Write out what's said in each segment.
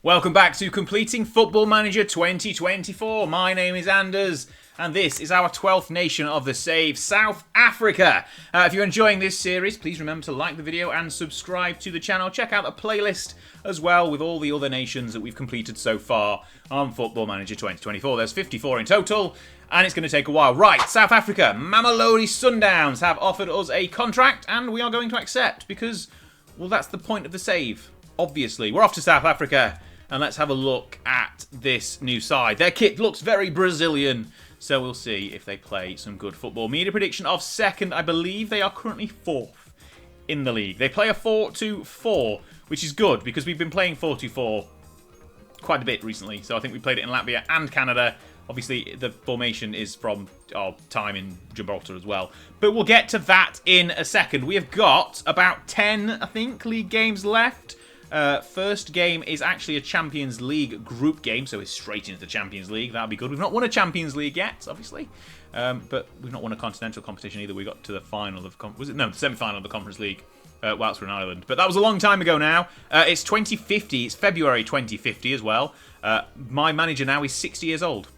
Welcome back to Completing Football Manager 2024. My name is Anders, and this is our 12th nation of the save, South Africa. If you're enjoying this series, please remember to like the video and subscribe to the channel. Check out the playlist as well with all the other nations that we've completed so far on Football Manager 2024. There's 54 in total, and it's going to take a while. Right, South Africa, Mamelodi Sundowns have offered us a contract, and we are going to accept because, well, that's the point of the save. Obviously, we're off to South Africa. And let's have a look at this new side. Their kit looks very Brazilian, so we'll see if they play some good football. Media prediction of second. I believe they are currently fourth in the league. They play a 4-2-4, which is good because we've been playing 4-2-4 quite a bit recently. So I think we played it in Latvia and Canada. Obviously, the formation is from our time in Gibraltar as well. But we'll get to that in a second. We have got about 10, I think, league games left. First game is actually a Champions League group game, so it's straight into the Champions League. That'll be good. We've not won a Champions League yet, obviously, but we've not won a continental competition either. We got to the final of the semi-final of the Conference League whilst we're in Ireland, but that was a long time ago now. It's 2050. It's February 2050 as well. My manager now is 60 years old.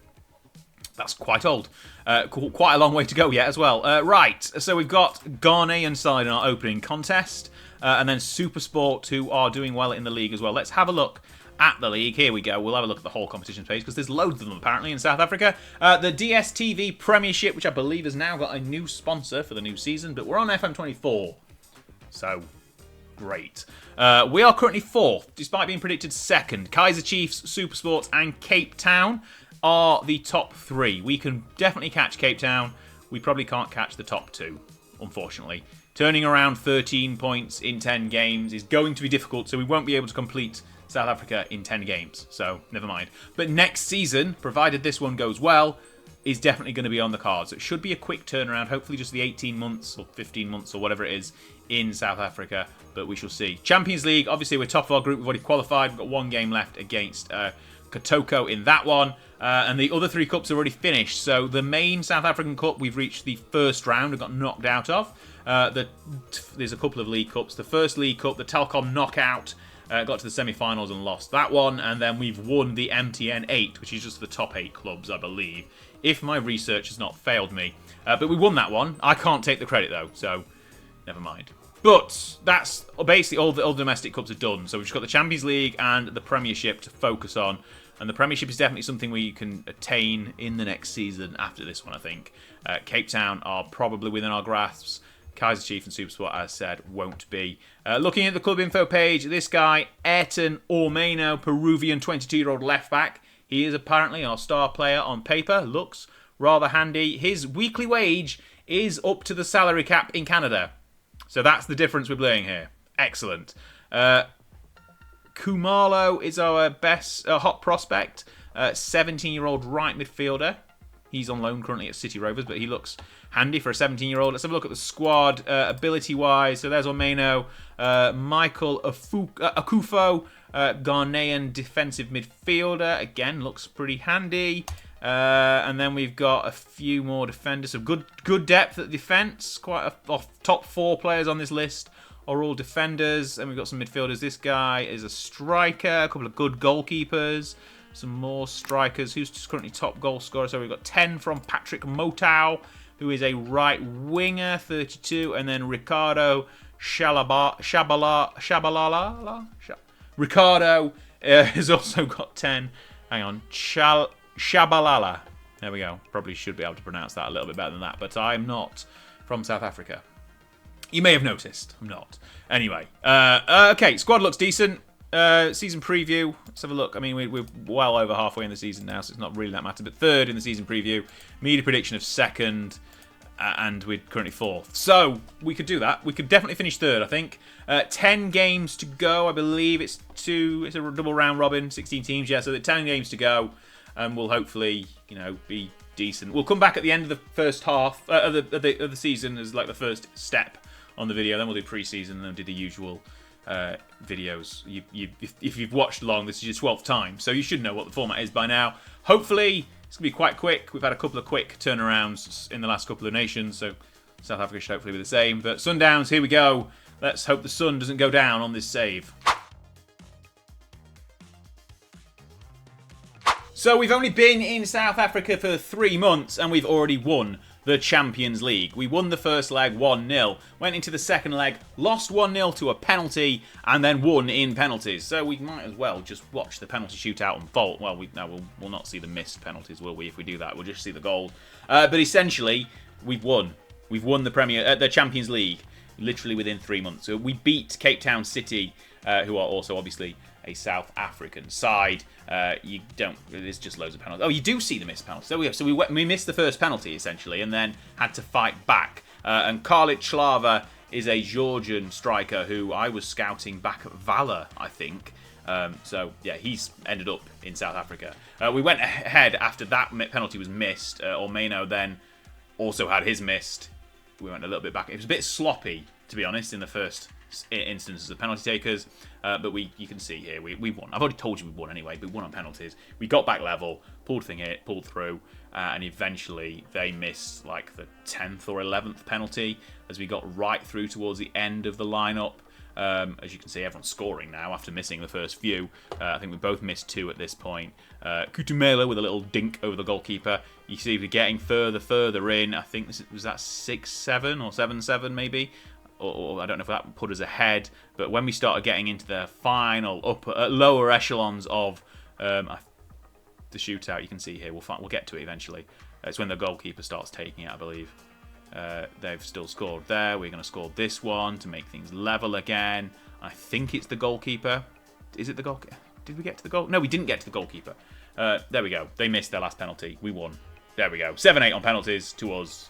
That's quite old. Quite a long way to go yet as well. Right, so we've got Ghanaian side in our opening contest. And then SuperSport, who are doing well in the league as well. Let's have a look at the league. Here we go. We'll have a look at the whole competition page because there's loads of them apparently in South Africa. The DStv Premiership, which I believe has now got a new sponsor for the new season, but we're on FM24. So, great. We are currently fourth, despite being predicted second. Kaizer Chiefs, SuperSport, and Cape Town are the top three. We can definitely catch Cape Town. We probably can't catch the top two, unfortunately. Turning around 13 points in 10 games is going to be difficult, so we won't be able to complete South Africa in 10 games. So, never mind. But next season, provided this one goes well, is definitely going to be on the cards. It should be a quick turnaround, hopefully just the 18 months or 15 months or whatever it is in South Africa, but we shall see. Champions League, obviously we're top of our group, we've already qualified, we've got one game left against Kotoko in that one. And the other three cups are already finished. So the main South African Cup, we've reached the first round and got knocked out of. There's a couple of League Cups. The first League Cup, the Telkom Knockout, got to the semi-finals and lost that one. And then we've won the MTN 8, which is just the top 8 clubs, I believe, if my research has not failed me. But we won that one. I can't take the credit, though, so never mind. But that's basically all the domestic cups are done. So we've just got the Champions League and the Premiership to focus on. And the Premiership is definitely something we can attain in the next season after this one, I think. Cape Town are probably within our grasps. Kaizer Chiefs and SuperSport, as said, won't be. Looking at the club info page, this guy, Ayrton Ormeno, Peruvian 22-year-old left-back. He is apparently our star player on paper. Looks rather handy. His weekly wage is up to the salary cap in Canada. So that's the difference we're playing here. Excellent. Kumalo is our best hot prospect, 17-year-old right midfielder. He's on loan currently at City Rovers, but he looks handy for a 17-year-old. Let's have a look at the squad ability-wise. So there's Ormeno, Michael Akufo, Ghanaian defensive midfielder. Again, looks pretty handy. And then we've got a few more defenders. So good depth at defence. Quite a top 4 players on this list are all defenders, and we've got some midfielders. This guy is a striker, a couple of good goalkeepers, some more strikers. Who's just currently top goal scorer? So we've got 10 from Patrick Motau, who is a right winger, 32, and then Ricardo Shabalala. Ricardo has also got 10. Hang on, Shabalala. There we go. Probably should be able to pronounce that a little bit better than that, but I'm not from South Africa. You may have noticed. I'm not. Anyway. Okay, squad looks decent. Season preview. Let's have a look. I mean, we're well over halfway in the season now, so it's not really that matter. But third in the season preview. Media prediction of second. And we're currently fourth. So, we could do that. We could definitely finish third, I think. 10 games to go. I believe it's a double round robin. 16 teams, yeah. So, 10 games to go. And we'll hopefully, be decent. We'll come back at the end of the first half of the season as like the first step on the video. Then we'll do pre-season and then do the usual videos. If you've watched long, this is your 12th time, so you should know what the format is by now. Hopefully, it's going to be quite quick. We've had a couple of quick turnarounds in the last couple of nations, so South Africa should hopefully be the same. But Sundowns, here we go. Let's hope the sun doesn't go down on this save. So we've only been in South Africa for 3 months and we've already won the Champions League. We won the first leg 1-0, went into the second leg, lost 1-0 to a penalty, and then won in penalties. So we might as well just watch the penalty shootout unfold. Well, we'll not see the missed penalties, will we? If we do that, we'll just see the goal. But essentially, we've won. We've won the Champions League literally within 3 months. So we beat Cape Town City, who are also obviously a South African side. There's just loads of penalties. Oh, you do see the missed penalties. There we go. So we missed the first penalty, essentially, and then had to fight back. And Karlit Slava is a Georgian striker who I was scouting back at Valor, I think. So, yeah, he's ended up in South Africa. We went ahead after that penalty was missed. Ormeno then also had his missed. We went a little bit back. It was a bit sloppy, to be honest, in the first instances of penalty takers, but you can see here we won. I've already told you we won anyway, but we won on penalties. We got back level, pulled through, and eventually they missed like the 10th or 11th penalty as we got right through towards the end of the lineup. As you can see, everyone's scoring now after missing the first few. I think we both missed 2 at this point. Kutumela with a little dink over the goalkeeper. You see we're getting further in. I think was that 6-7 or 7-7 maybe. Or I don't know if that put us ahead, but when we started getting into the final lower echelons of the shootout, you can see here, we'll get to it eventually. It's when the goalkeeper starts taking it, I believe. They've still scored there. We're going to score this one to make things level again. I think it's the goalkeeper. Is it the goalkeeper? Did we get to the goal? No, we didn't get to the goalkeeper. There we go. They missed their last penalty. We won. There we go. 7-8 on penalties to us.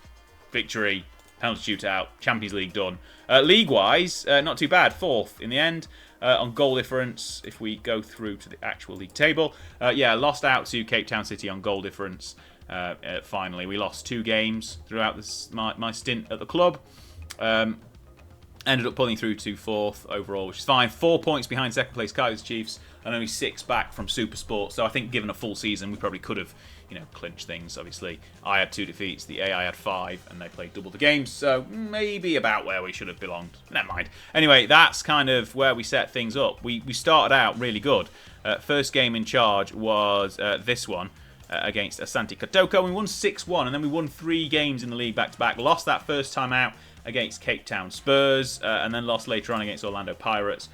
Victory. Penalty shootout, Champions League done. League-wise, not too bad. 4th in the end. On goal difference, if we go through to the actual league table. Lost out to Cape Town City on goal difference. Finally, we lost 2 games throughout my stint at the club. Ended up pulling through to 4th overall, which is fine. 4 points behind second place Kaiser Chiefs and only 6 back from Super Sport. So I think given a full season, we probably could have, clinched things. Obviously, I had 2 defeats, the AI had 5, and they played double the games. So maybe about where we should have belonged. Never mind. Anyway, that's kind of where we set things up. We started out really good. First game in charge was this one. Against Asante Kotoko. We won 6-1, and then we won 3 games in the league back-to-back. Lost that first time out against Cape Town Spurs, and then lost later on against Orlando Pirates.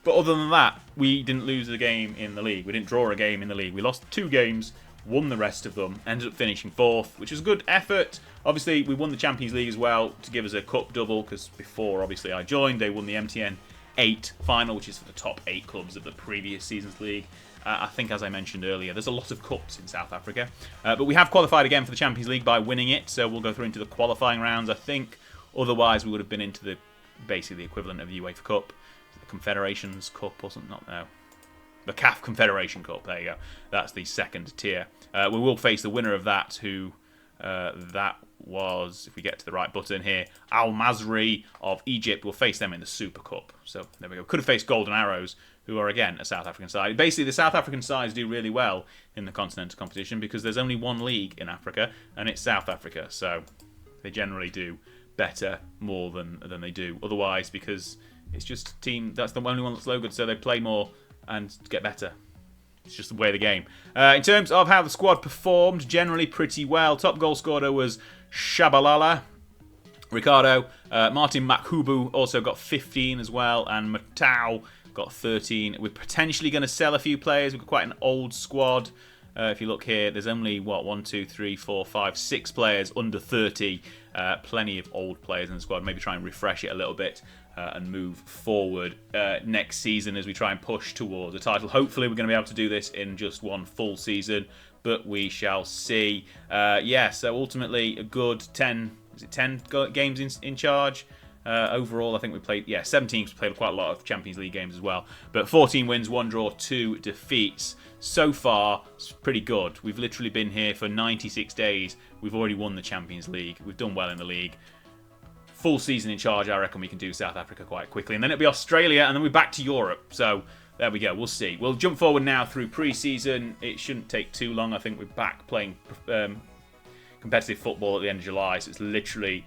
But other than that, we didn't lose a game in the league. We didn't draw a game in the league. We lost 2 games, won the rest of them, ended up finishing 4th, which was a good effort. Obviously, we won the Champions League as well to give us a cup double, because before, obviously, I joined, they won the MTN 8 final, which is for the top 8 clubs of the previous season's league. I think, as I mentioned earlier, there's a lot of cups in South Africa. But we have qualified again for the Champions League by winning it, so we'll go through into the qualifying rounds, I think. Otherwise, we would have been into basically the equivalent of the UEFA Cup, the Confederations Cup or something, not now. The CAF Confederation Cup, there you go. That's the second tier. We will face the winner of that, who that was, if we get to the right button here, Al Masri of Egypt. We'll face them in the Super Cup. So there we go. Could have faced Golden Arrows, who are, again, a South African side. Basically, the South African sides do really well in the continental competition because there's only one league in Africa, and it's South Africa. So they generally do better more than they do otherwise, because it's just a team that's the only one that's low good, so they play more and get better. It's just the way of the game. In terms of how the squad performed, generally pretty well. Top goal scorer was Shabalala Ricardo. Martin Makhubu also got 15 as well, and Matau got 13. We're potentially going to sell a few players. We've got quite an old squad. If you look here, there's only, 6 players under 30. Plenty of old players in the squad. Maybe try and refresh it a little bit and move forward next season as we try and push towards a title. Hopefully we're going to be able to do this in just one full season, but we shall see. So ultimately a good 10 games in charge. Overall, I think we played, 7 teams played quite a lot of Champions League games as well. But 14 wins, 1 draw, 2 defeats. So far, it's pretty good. We've literally been here for 96 days. We've already won the Champions League. We've done well in the league. Full season in charge, I reckon we can do South Africa quite quickly. And then it'll be Australia, and then we're back to Europe. So there we go. We'll see. We'll jump forward now through pre-season. It shouldn't take too long. I think we're back playing competitive football at the end of July. So it's literally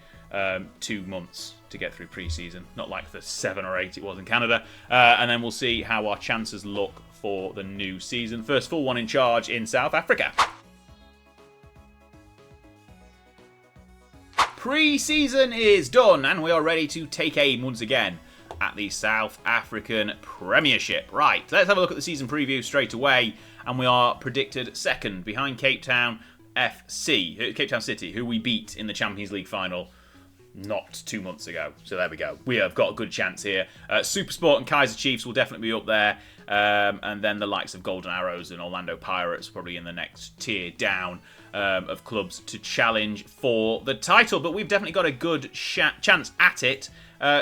2 months to get through pre-season, not like the 7 or 8 it was in Canada, and then we'll see how our chances look for the new season. First full one in charge in South Africa. Pre-season is done, and we are ready to take aim once again at the South African Premiership. Right, let's have a look at the season preview straight away, and we are predicted second behind Cape Town City, who we beat in the Champions League final not 2 months ago. So there we go. We have got a good chance here. SuperSport and Kaizer Chiefs will definitely be up there. And then the likes of Golden Arrows and Orlando Pirates probably in the next tier down of clubs to challenge for the title. But we've definitely got a good chance at it.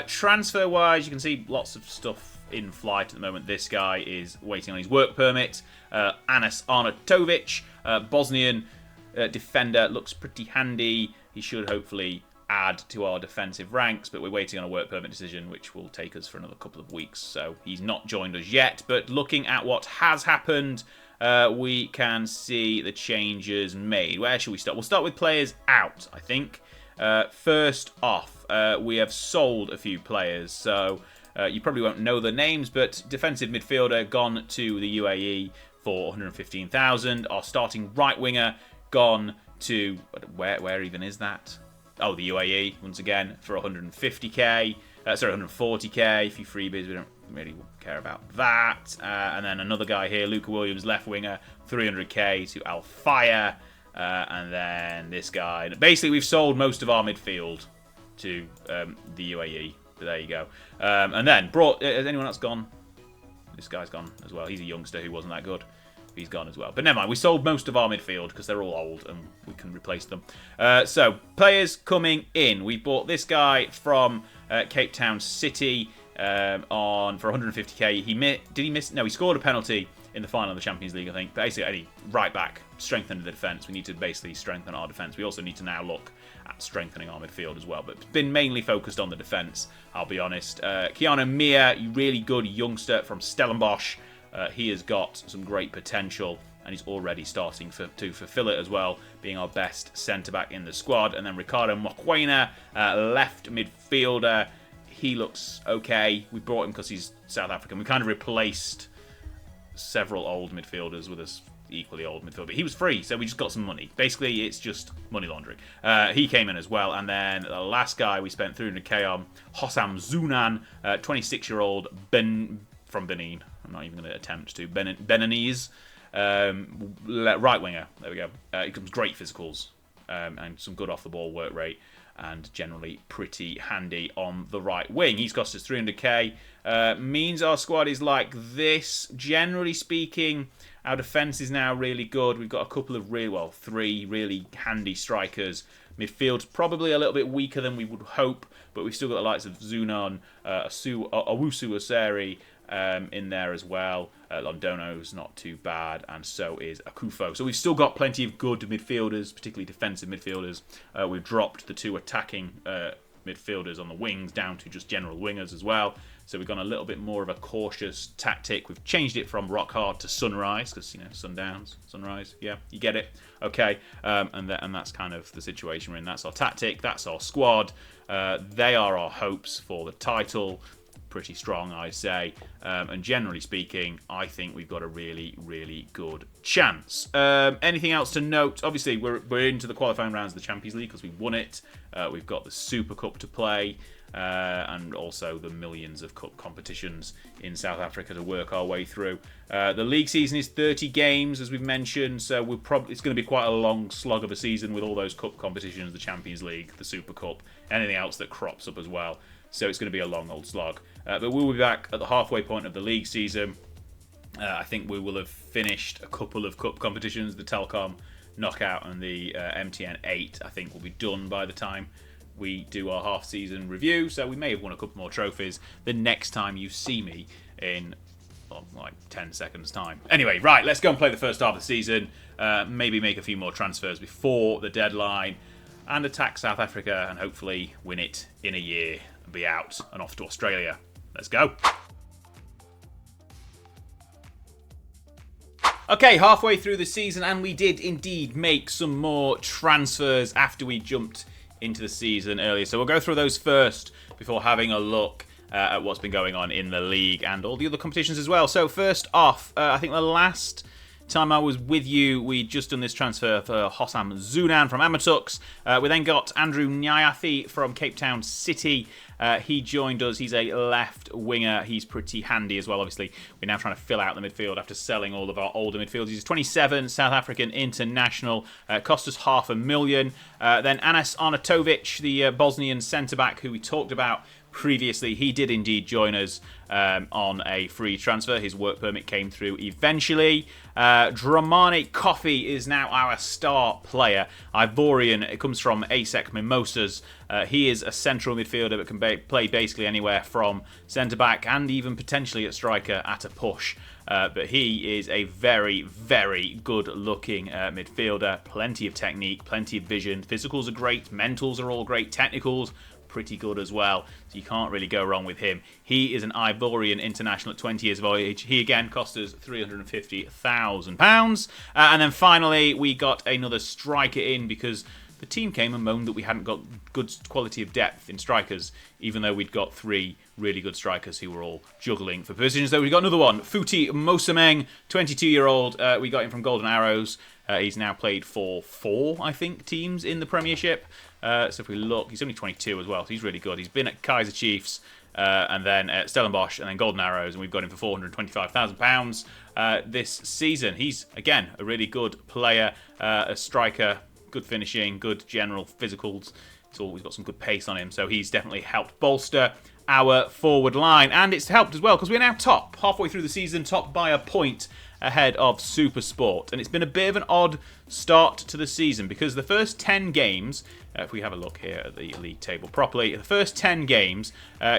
Transfer-wise, you can see lots of stuff in flight at the moment. This guy is waiting on his work permit. Anas Arnautovic, Bosnian defender, looks pretty handy. He should hopefully add to our defensive ranks, but we're waiting on a work permit decision, which will take us for another couple of weeks. So he's not joined us yet, but looking at what has happened, we can see the changes made. Where should we start? We'll start with players out, I think. First off, we have sold a few players, so you probably won't know the names, but defensive midfielder gone to the UAE for 115,000. Our starting right winger gone to, where even is that? Oh, the UAE, once again, for 150k. Sorry, 140k. A few freebies, we don't really care about that. And then another guy here, Luca Williams, left winger, 300k to Al Fire. And then this guy. Basically, we've sold most of our midfield to the UAE. But there you go. And then, has anyone else gone? This guy's gone as well. He's a youngster who wasn't that good. He's gone as well. But never mind, we sold most of our midfield because they're all old and we can replace them. So, players coming in. We bought this guy from Cape Town City for 150k. Did he miss? No, he scored a penalty in the final of the Champions League, I think. Basically, any right back, strengthen the defence. We need to basically strengthen our defence. We also need to now look at strengthening our midfield as well. But it's been mainly focused on the defence, I'll be honest. Keanu Mia, really good youngster from Stellenbosch. He has got some great potential, and he's already starting to fulfill it as well, being our best centre-back in the squad. And then Ricardo Mokwena, left midfielder. He looks okay. We brought him because he's South African. We kind of replaced several old midfielders with us equally old midfielder. But he was free, so we just got some money. Basically, it's just money laundering. He came in as well. And then the last guy we spent 300k on, Hossam Zunan, 26-year-old from Benin. I'm not even going to attempt to. Beninese. Right winger. There we go. He comes great physicals and some good off-the-ball work rate and generally pretty handy on the right wing. He's cost us 300k. Means our squad is like this. Generally speaking, our defence is now really good. We've got a couple of three really handy strikers. Midfield's probably a little bit weaker than we would hope, but we've still got the likes of Zunan, Owusu Oseri, in there as well. Londono's not too bad, and so is Akufo. So we've still got plenty of good midfielders, particularly defensive midfielders. We've dropped the two attacking midfielders on the wings down to just general wingers as well. So we've gone a little bit more of a cautious tactic. We've changed it from rock hard to sunrise, because, sundowns, sunrise, yeah, you get it. Okay, and that's kind of the situation we're in. That's our tactic, that's our squad. They are our hopes for the title. Pretty strong, I say, and generally speaking, I think we've got a really, really good chance. Anything else to note? Obviously, we're into the qualifying rounds of the Champions League because we won it. We've got the Super Cup to play, and also the millions of cup competitions in South Africa to work our way through. The league season is 30 games, as we've mentioned, so it's going to be quite a long slog of a season with all those cup competitions, the Champions League, the Super Cup, anything else that crops up as well. So it's going to be a long old slog. But we'll be back at the halfway point of the league season. I think we will have finished a couple of cup competitions. The Telkom Knockout and the MTN 8, I think, will be done by the time we do our half-season review. So we may have won a couple more trophies the next time you see me in like 10 seconds' time. Anyway, right, let's go and play the first half of the season. Maybe make a few more transfers before the deadline and attack South Africa and hopefully win it in a year and be out and off to Australia. Let's go. Okay, halfway through the season, and we did indeed make some more transfers after we jumped into the season earlier. So we'll go through those first before having a look at what's been going on in the league and all the other competitions as well. So first off, I think the last time I was with you, we'd just done this transfer for Hossam Zunan from Amatux. We then got Andrew Nyathi from Cape Town City. He joined us. He's a left winger. He's pretty handy as well. Obviously, we're now trying to fill out the midfield after selling all of our older midfielders. He's 27, South African international. Cost us $500,000. Then Anas Arnautovic, the Bosnian centre-back who we talked about previously, he did indeed join us on a free transfer. His work permit came through eventually. Dramani Coffee is now our star player. Ivorian, it comes from ASEC Mimosas. He is a central midfielder that can play basically anywhere from centre-back and even potentially at striker at a push. But he is a very, very good-looking midfielder. Plenty of technique, plenty of vision. Physicals are great, mentals are all great, technicals pretty good as well, so you can't really go wrong with him. He is an Ivorian international at 20 years of age. He again cost us £350,000. And then finally, we got another striker in because the team came and moaned that we hadn't got good quality of depth in strikers, even though we'd got 3 really good strikers who were all juggling for positions. So we got another one, Futi Mosameng, 22-year-old. We got him from Golden Arrows. He's now played for 4, I think, teams in the Premiership. So if we look, he's only 22 as well, so he's really good. He's been at Kaiser Chiefs, and then at Stellenbosch, and then Golden Arrows, and we've got him for £425,000 this season. He's, again, a really good player, a striker, good finishing, good general physicals. He's always got some good pace on him, so he's definitely helped bolster our forward line. And it's helped as well, because we're now top, halfway through the season, top by a point ahead of Supersport. And it's been a bit of an odd start to the season, because the first 10 games, if we have a look here at the league table properly, the first 10 games,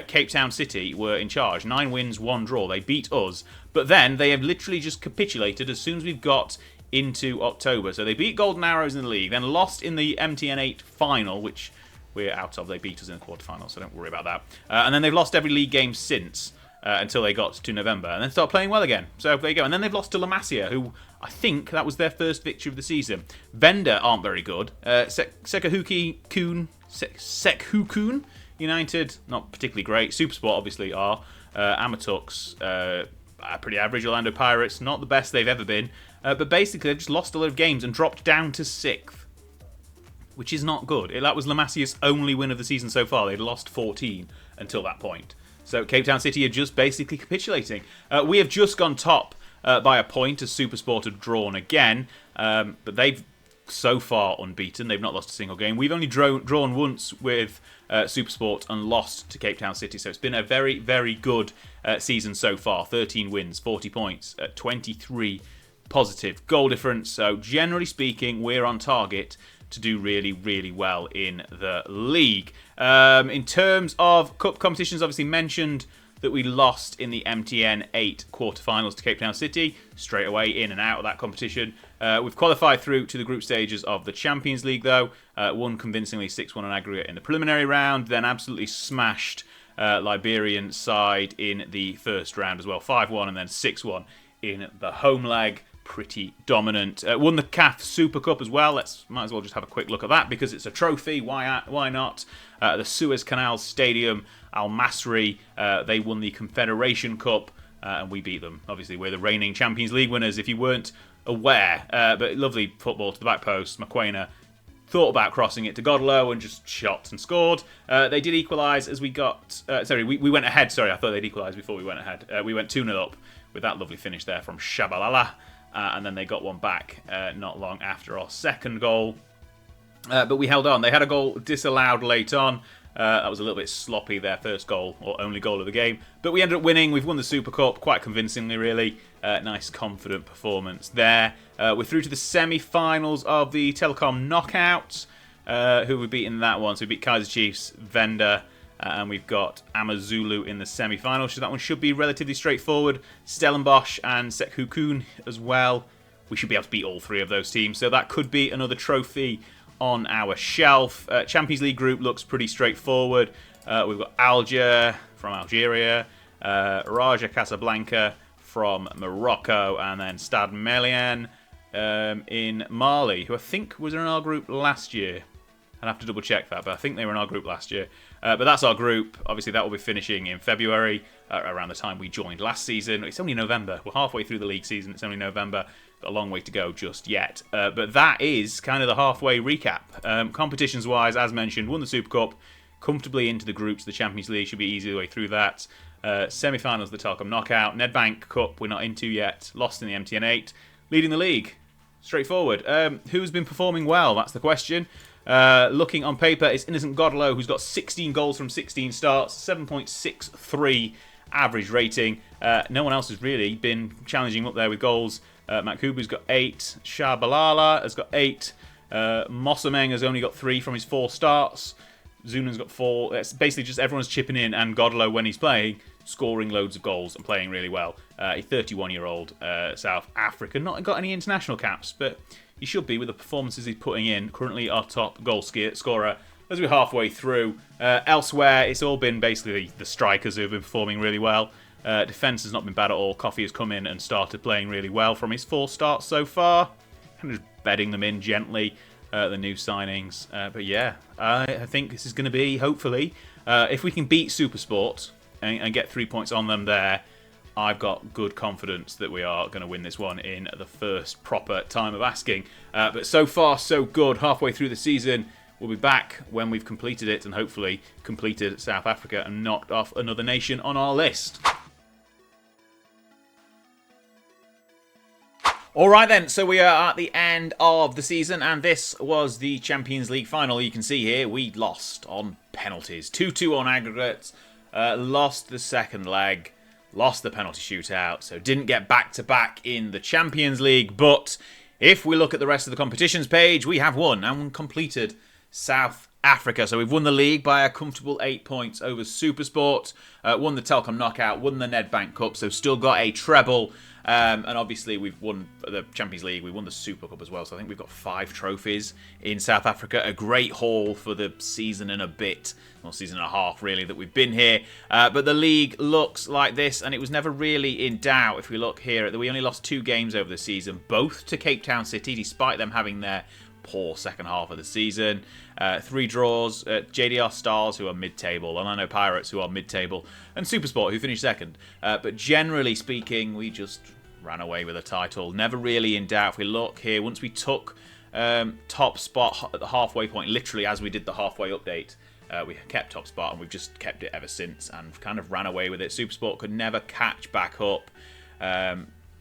Cape Town City were in charge. 9 wins, 1 draw. They beat us. But then they have literally just capitulated as soon as we've got into October. So they beat Golden Arrows in the league, then lost in the MTN 8 final, which we're out of. They beat us in the quarterfinals, so don't worry about that. And then they've lost every league game since, until they got to November, and then start playing well again. So there you go. And then they've lost to La Masia, who I think that was their first victory of the season. Venda aren't very good. Sekhuku United, not particularly great. Supersport obviously are. Amatux, pretty average. Orlando Pirates, not the best they've ever been. But basically, they've just lost a lot of games and dropped down to 6th, which is not good. That was La Masia's only win of the season so far. They'd lost 14 until that point. So Cape Town City are just basically capitulating. We have just gone top by a point as Supersport have drawn again. But they've so far unbeaten. They've not lost a single game. We've only drawn once with Supersport and lost to Cape Town City. So it's been a very, very good season so far. 13 wins, 40 points, 23 positive goal difference. So generally speaking, we're on target to do really, really well in the league. In terms of cup competitions, obviously mentioned that we lost in the MTN 8 quarterfinals to Cape Town City, straight away in and out of that competition. We've qualified through to the group stages of the Champions League, though. Won convincingly 6-1 on aggregate in the preliminary round, then absolutely smashed Liberian side in the first round as well. 5-1 and then 6-1 in the home leg. Pretty dominant. Won the CAF Super Cup as well. Might as well just have a quick look at that because it's a trophy. Why not? The Suez Canal Stadium, Al Masri, they won the Confederation Cup and we beat them. Obviously, we're the reigning Champions League winners if you weren't aware. But lovely football to the back post. Makwena thought about crossing it to Godlow and just shot and scored. They did equalise as we got... we went ahead. Sorry, I thought they'd equalise before we went ahead. We went 2-0 up with that lovely finish there from Shabalala. And then they got one back not long after our second goal. But we held on. They had a goal disallowed late on. That was a little bit sloppy, their first goal, or only goal of the game. But we ended up winning. We've won the Super Cup quite convincingly, really. Nice, confident performance there. We're through to the semi-finals of the Telecom Knockouts. Who we beat in that one? So we beat Kaiser Chiefs, Venda, and we've got Amazulu in the semi-final. So that one should be relatively straightforward. Stellenbosch and Sekhuku as well. We should be able to beat all 3 of those teams. So that could be another trophy on our shelf. Champions League group looks pretty straightforward. We've got Alger from Algeria, Raja Casablanca from Morocco, and then Stade Malien in Mali, who I think was in our group last year. I'd have to double check that, but I think they were in our group last year. But that's our group. Obviously, that will be finishing in February, around the time we joined last season. It's only November. We're halfway through the league season. It's only November. Got a long way to go just yet. But that is kind of the halfway recap. Competitions-wise, as mentioned, won the Super Cup, comfortably into the groups. The Champions League should be easy the way through that. Semi-finals, the Telkom Knockout. Nedbank Cup, we're not into yet. Lost in the MTN 8. Leading the league. Straightforward. Who's been performing well? That's the question. Looking on paper, it's Innocent Godlow, who's got 16 goals from 16 starts, 7.63 average rating. No one else has really been challenging up there with goals. Matt Kubu's got 8. Shah Balala has got 8. Mossameng has only got 3 from his 4 starts. Zunan's got 4. It's basically just everyone's chipping in, and Godlow, when he's playing, scoring loads of goals and playing really well. A 31-year-old South African, not got any international caps, but he should be with the performances he's putting in. Currently our top goal scorer as we're halfway through. Elsewhere, it's all been basically the strikers who have been performing really well. Defence has not been bad at all. Coffee has come in and started playing really well from his 4 starts so far. Kind of just bedding them in gently, the new signings. But yeah, I think this is going to be, hopefully, if we can beat SuperSport and get 3 points on them there, I've got good confidence that we are going to win this one in the first proper time of asking. But so far, so good. Halfway through the season, we'll be back when we've completed it and hopefully completed South Africa and knocked off another nation on our list. Alright then, so we are at the end of the season, and this was the Champions League final. You can see here, we lost on penalties. 2-2 on aggregates, lost the second leg. Lost the penalty shootout, so didn't get back-to-back in the Champions League. But if we look at the rest of the competitions page, we have won and completed South Africa. So we've won the league by a comfortable 8 points over SuperSport. Won the Telkom Knockout, won the Nedbank Cup, so still got a treble. And obviously we've won the Champions League, we won the Super Cup as well. So I think we've got 5 trophies in South Africa. A great haul for the season and a bit, well, season and a half really, that we've been here. But the league looks like this, and it was never really in doubt. If we look here, we only lost 2 games over the season, both to Cape Town City, despite them having their poor second half of the season. 3 draws, JDR Stars, who are mid-table, Orlando Pirates, who are mid-table, and SuperSport, who finished second. But generally speaking, we just ran away with a title. Never really in doubt. If we look here, once we took top spot at the halfway point, literally as we did the halfway update, we kept top spot, and we've just kept it ever since and kind of ran away with it. SuperSport could never catch back up.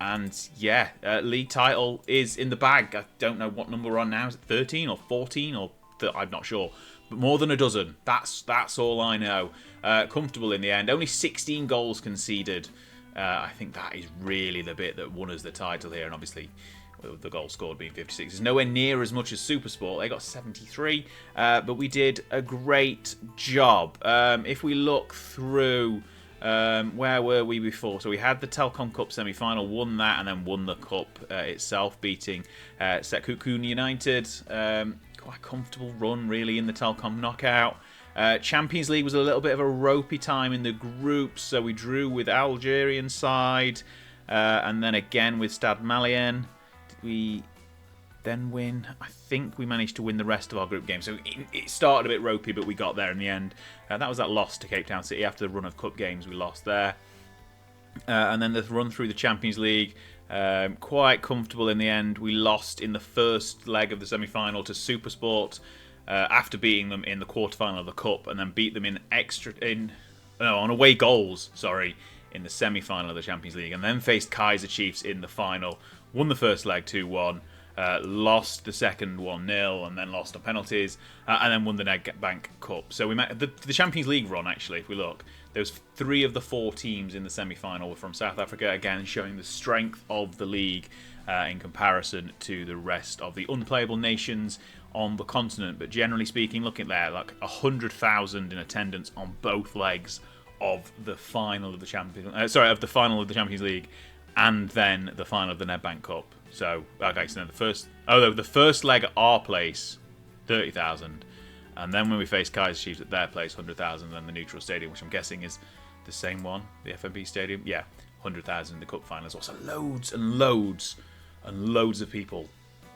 And yeah, league title is in the bag. I don't know what number we're on now. Is it 13 or 14 or I'm not sure. But more than a dozen. That's all I know. Comfortable in the end. Only 16 goals conceded. I think that is really the bit that won us the title here. And obviously, the goal scored being 56 is nowhere near as much as SuperSport. They got 73. But we did a great job. If we look through... where were we before? So we had the Telkom Cup semi-final, won that, and then won the Cup itself, beating Sekhukhune United. Quite a comfortable run, really, in the Telkom Knockout. Champions League was a little bit of a ropey time in the groups, so we drew with Algerian side, and then again with Stade Malien. Did we then win? I think we managed to win the rest of our group games. So it started a bit ropey, but we got there in the end. That was that loss to Cape Town City after the run of cup games we lost there. And then the run through the Champions League, quite comfortable in the end. We lost in the first leg of the semi-final to SuperSport after beating them in the quarterfinal of the Cup, and then beat them on away goals, in the semi-final of the Champions League, and then faced Kaizer Chiefs in the final. Won the first leg 2-1. Lost the second 1-0 and then lost on penalties, and then won the Nedbank Cup. So we met the Champions League run. Actually, if we look, there was 3 of the 4 teams in the semi-final were from South Africa, again showing the strength of the league in comparison to the rest of the unplayable nations on the continent. But generally speaking, looking there, like 100,000 in attendance on both legs of the final of the Champions League, and then the final of the Nedbank Cup. So, okay, so then the first leg at our place, 30,000. And then when we faced Kaizer Chiefs at their place, 100,000. And then the neutral stadium, which I'm guessing is the same one, the FNB stadium. Yeah, 100,000 in the cup final as well. So loads and loads and loads of people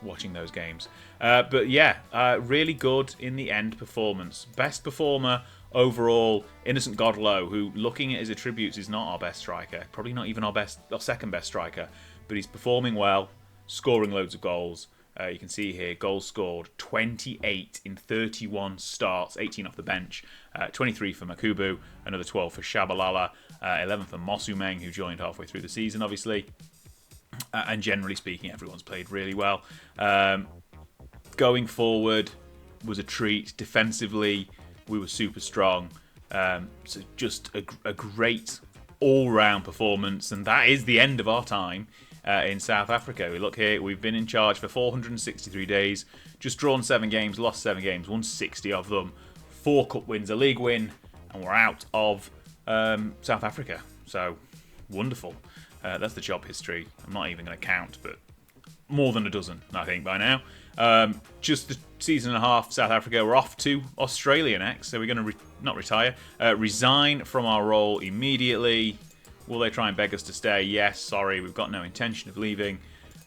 watching those games. But yeah, really good in the end performance. Best performer overall, Innocent Godlow, who, looking at his attributes, is not our best striker. Probably not even our second best striker. But he's performing well, scoring loads of goals. You can see here, goals scored 28 in 31 starts, 18 off the bench, 23 for Makubu, another 12 for Shabalala, 11 for Mosumeng, who joined halfway through the season, obviously. And generally speaking, everyone's played really well. Going forward was a treat. Defensively, we were super strong. So just a great all-round performance, and that is the end of our time in South Africa. We look here, we've been in charge for 463 days, just drawn 7 games, lost 7 games, won 60 of them, 4 cup wins, a league win, and we're out of South Africa. So, wonderful. That's the job history. I'm not even going to count, but more than a dozen, I think, by now. Just the season and a half, South Africa. We're off to Australia next, so we're going to not retire, resign from our role immediately. Will they try and beg us to stay? Yes, sorry, we've got no intention of leaving.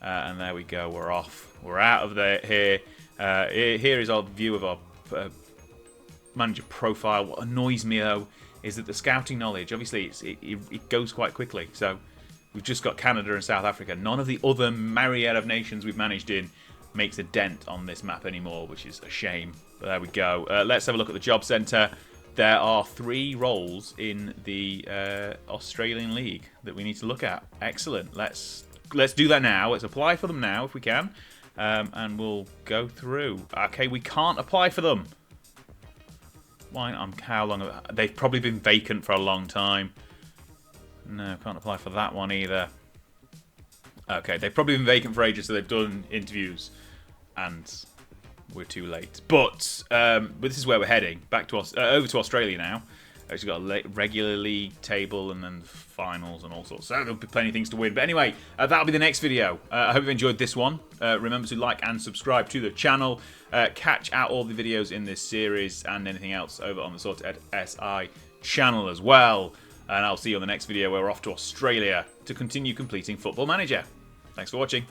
And there we go, we're off. We're out of here. Here is our view of our manager profile. What annoys me, though, is that the scouting knowledge, obviously, it goes quite quickly. So we've just got Canada and South Africa. None of the other myriad of nations we've managed in makes a dent on this map anymore, which is a shame. But there we go. Let's have a look at the job centre. There are 3 roles in the Australian League that we need to look at. Excellent. Let's do that now. Let's apply for them now if we can, and we'll go through. Okay, we can't apply for them. Why? How long? They've probably been vacant for a long time. No, can't apply for that one either. Okay, they've probably been vacant for ages, so they've done interviews, and we're too late. But this is where we're heading. Back to over to Australia now. We've got a regular league table and then finals and all sorts. So there'll be plenty of things to win. But anyway, that'll be the next video. I hope you've enjoyed this one. Remember to like and subscribe to the channel. Catch out all the videos in this series and anything else over on the Sorted SI channel as well. And I'll see you on the next video where we're off to Australia to continue completing Football Manager. Thanks for watching.